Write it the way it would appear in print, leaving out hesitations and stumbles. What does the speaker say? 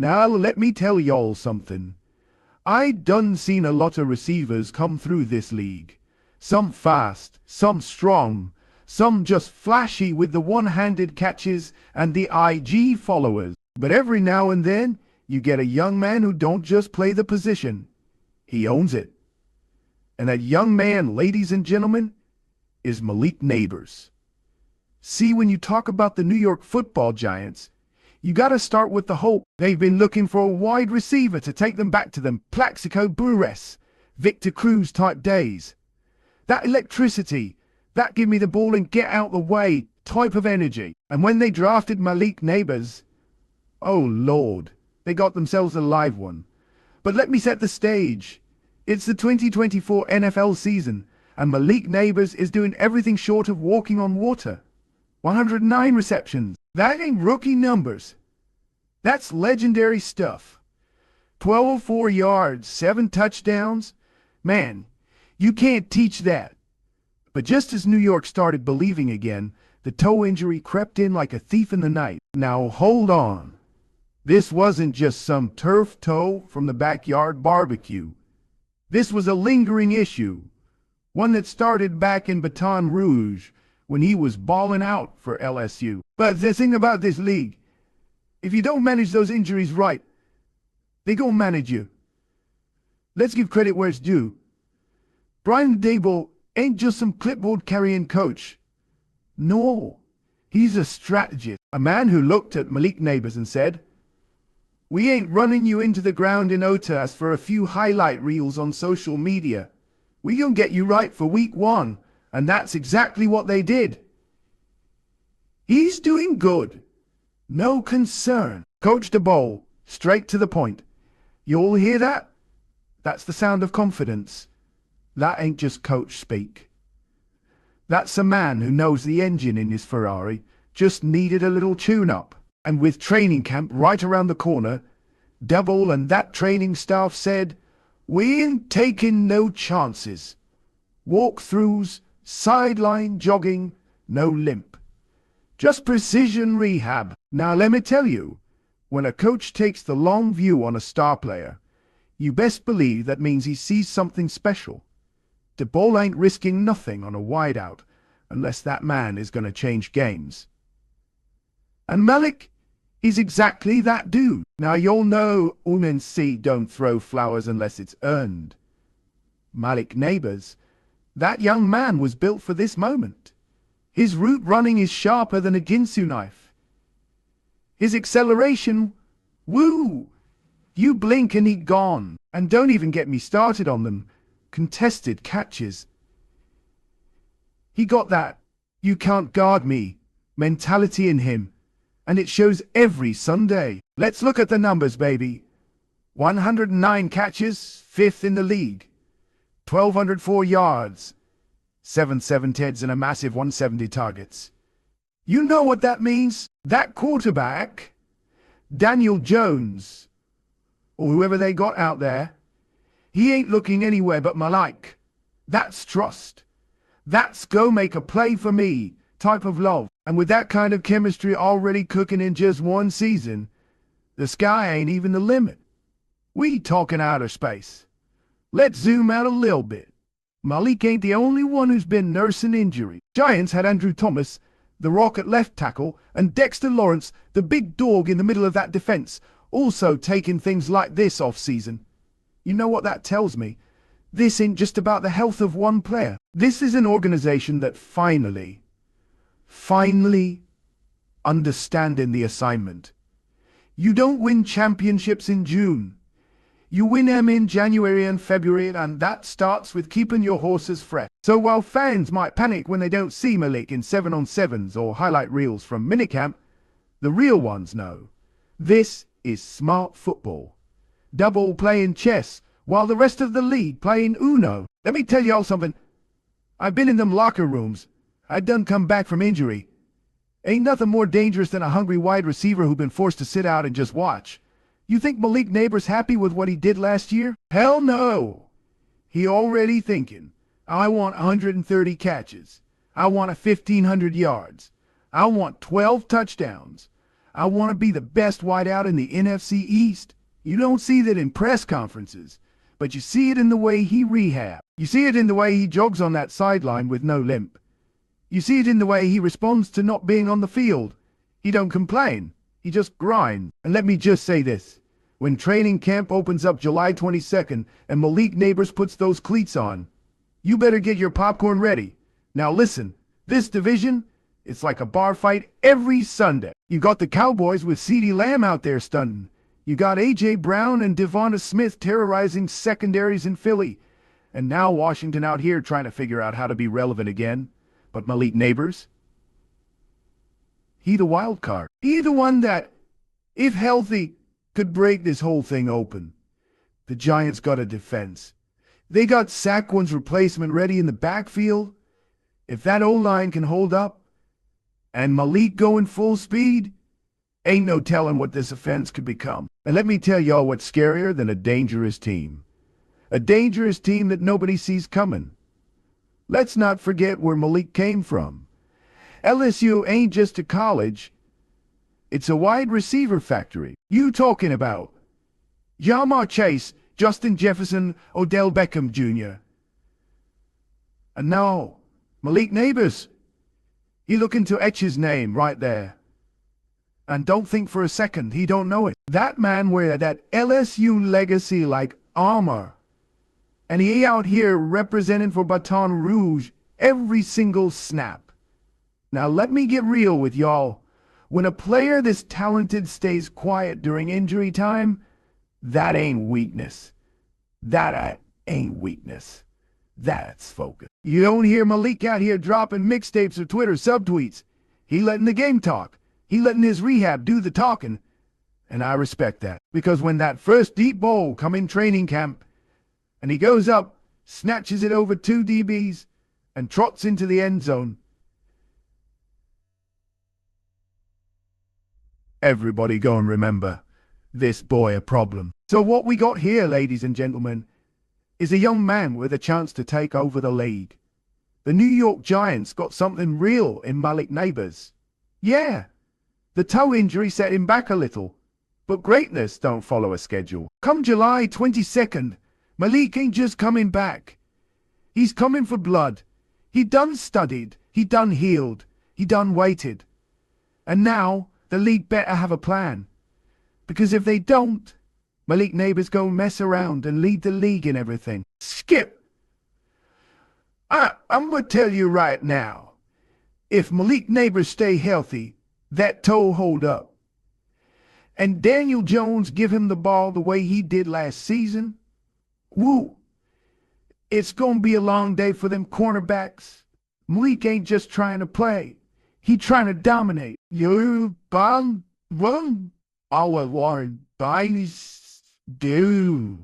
Now let me tell y'all something. I done seen a lot of receivers come through this league. Some fast, some strong, some just flashy with the one-handed catches and the IG followers. But every now and then, you get a young man who don't just play the position. He owns it. And that young man, ladies and gentlemen, is Malik Nabers. See, when you talk about the New York Football Giants, you gotta start with the hope. They've been looking for a wide receiver to take them back to them Plaxico Burress, Victor Cruz type days. That electricity, that give me the ball and get out the way type of energy. And when they drafted Malik Nabers, oh Lord, they got themselves a live one. But let me set the stage. It's the 2024 NFL season, and Malik Nabers is doing everything short of walking on water. 109 receptions. That ain't rookie numbers. That's legendary stuff. 1204 yards, 7 touchdowns. Man, you can't teach that. But just as New York started believing again, the toe injury crept in like a thief in the night. Now hold on. This wasn't just some turf toe from the backyard barbecue. This was a lingering issue, one that started back in Baton Rouge when he was balling out for LSU. But the thing about this league, if you don't manage those injuries right, they gonna manage you. Let's give credit where it's due. Brian Daboll ain't just some clipboard-carrying coach. No, he's a strategist, a man who looked at Malik Nabers and said, "We ain't running you into the ground in OTAS for a few highlight reels on social media. We gonna get you right for week 1, and that's exactly what they did. He's doing good. No concern." Coach Daboll, straight to the point. You all hear that? That's the sound of confidence. That ain't just coach speak. That's a man who knows the engine in his Ferrari just needed a little tune-up. And with training camp right around the corner, Daboll and that training staff said, "We ain't taking no chances. Walkthroughs, sideline jogging, no limp. Just precision rehab." Now let me tell you, when a coach takes the long view on a star player, you best believe that means he sees something special. Daboll ain't risking nothing on a wideout unless that man is going to change games. And Malik, he's exactly that dude. Now you'll know UNC don't throw flowers unless it's earned. Malik Nabers, that young man was built for this moment. His route running is sharper than a Ginsu knife. His acceleration, woo! You blink and he gone. And don't even get me started on them contested catches. He got that "you can't guard me" mentality in him, and it shows every Sunday. Let's look at the numbers, baby. 109 catches, 5th in the league. 1,204 yards, 7 TEDs and a massive 170 targets. You know what that means? That quarterback, Daniel Jones, or whoever they got out there, he ain't looking anywhere but Malik. That's trust. That's go make a play for me type of love. And with that kind of chemistry already cooking in just 1 season, the sky ain't even the limit. We talking outer space. Let's zoom out a little bit. Malik ain't the only one who's been nursing injury. Giants had Andrew Thomas, the Rock at left tackle, and Dexter Lawrence, the big dog in the middle of that defense, also taking things like this off-season. You know what that tells me? This ain't just about the health of one player. This is an organization that finally understanding the assignment. You don't win championships in June. You win them in January and February, and that starts with keeping your horses fresh. So while fans might panic when they don't see Malik in 7-on-7s or highlight reels from minicamp, the real ones know. This is smart football. Daboll playing chess, while the rest of the league playing Uno. Let me tell y'all something. I've been in them locker rooms. I done come back from injury. Ain't nothing more dangerous than a hungry wide receiver who been forced to sit out and just watch. You think Malik Nabers happy with what he did last year? Hell no. He already thinking, I want 130 catches. I want 1,500 yards. I want 12 touchdowns. I want to be the best wideout in the NFC East. You don't see that in press conferences, but you see it in the way he rehabs. You see it in the way he jogs on that sideline with no limp. You see it in the way he responds to not being on the field. He don't complain. He just grinds. And let me just say this. When training camp opens up July 22nd and Malik Nabers puts those cleats on, you better get your popcorn ready. Now listen, this division, it's like a bar fight every Sunday. You got the Cowboys with CeeDee Lamb out there stunting. You got A.J. Brown and Devonta Smith terrorizing secondaries in Philly. And now Washington out here trying to figure out how to be relevant again. But Malik Nabers, he the wild card. He the one that, if healthy, could break this whole thing open. The Giants got a defense. They got Saquon's replacement ready in the backfield. If that O-line can hold up, and Malik going full speed, ain't no telling what this offense could become. And let me tell y'all what's scarier than a dangerous team. A dangerous team that nobody sees coming. Let's not forget where Malik came from. LSU ain't just a college. It's a wide receiver factory. You talking about Jamar Chase, Justin Jefferson, Odell Beckham Jr. And now, Malik Nabers. You looking to etch his name right there. And don't think for a second he don't know it. That man wear that LSU legacy like armor. And he out here representing for Baton Rouge every single snap. Now let me get real with y'all. When a player this talented stays quiet during injury time, that ain't weakness. That ain't weakness. That's focus. You don't hear Malik out here dropping mixtapes or Twitter subtweets. He letting the game talk. He letting his rehab do the talking. And I respect that. Because when that first deep ball come in training camp, and he goes up, snatches it over 2 DBs, and trots into the end zone, everybody go and remember, this boy a problem. So what we got here, ladies and gentlemen, is a young man with a chance to take over the league. The New York Giants got something real in Malik Nabers. Yeah, the toe injury set him back a little, but greatness don't follow a schedule. Come July 22nd, Malik ain't just coming back. He's coming for blood. He done studied, he done healed, he done waited. And now, the league better have a plan. Because if they don't, Malik Nabers go mess around and lead the league in everything. Skip! I'm going to tell you right now, if Malik Nabers stay healthy, that toe hold up. And Daniel Jones give him the ball the way he did last season, woo! It's going to be a long day for them cornerbacks. Malik ain't just trying to play. He trying to dominate. You bang, run. Our Warren, do.